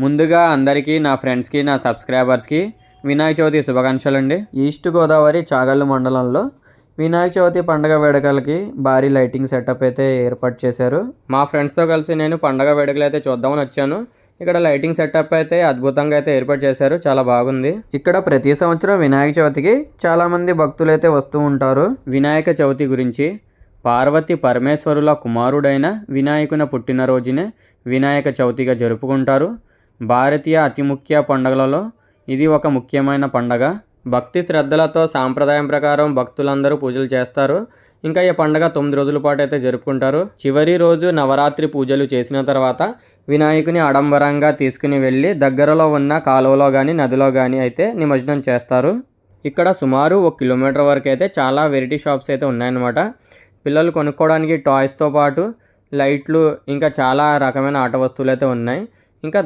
ముందుగా అందరికీ నా ఫ్రెండ్స్కి నా సబ్స్క్రైబర్స్కి వినాయక చవితి శుభాకాంక్షలు అండి. ఈస్ట్ గోదావరి చాగల్లు మండలంలో వినాయక చవితి పండుగ వేడుకలకి భారీ లైటింగ్ సెటప్ అయితే ఏర్పాటు చేశారు. మా ఫ్రెండ్స్తో కలిసి నేను పండుగ వేడుకలు అయితే చూద్దామని వచ్చాను. ఇక్కడ లైటింగ్ సెటప్ అయితే అద్భుతంగా అయితే ఏర్పాటు చేశారు, చాలా బాగుంది. ఇక్కడ ప్రతి సంవత్సరం వినాయక చవితికి చాలామంది భక్తులు అయితే వస్తూ ఉంటారు. వినాయక చవితి గురించి పార్వతి పరమేశ్వరుల కుమారుడైన వినాయకుని పుట్టినరోజునే వినాయక చవితిగా జరుపుకుంటారు. భారతీయ అతి ముఖ్య పండుగలలో ఇది ఒక ముఖ్యమైన పండగ. భక్తి శ్రద్ధలతో సాంప్రదాయం ప్రకారం భక్తులందరూ పూజలు చేస్తారు. ఇంకా ఈ పండుగ 9 రోజుల పాటు అయితే జరుపుకుంటారు. చివరి రోజు నవరాత్రి పూజలు చేసిన తర్వాత వినాయకుని ఆడంబరంగా తీసుకుని వెళ్ళి దగ్గరలో ఉన్న కాలువలో కానీ నదిలో కానీ అయితే నిమజ్జనం చేస్తారు. ఇక్కడ సుమారు 1 కిలోమీటర్ వరకు అయితే చాలా వెరైటీ షాప్స్ అయితే ఉన్నాయన్నమాట. పిల్లలు కొనుక్కోవడానికి టాయ్స్తో పాటు లైట్లు ఇంకా చాలా రకమైన ఆట వస్తువులు అయితే ఉన్నాయి. ఇంకా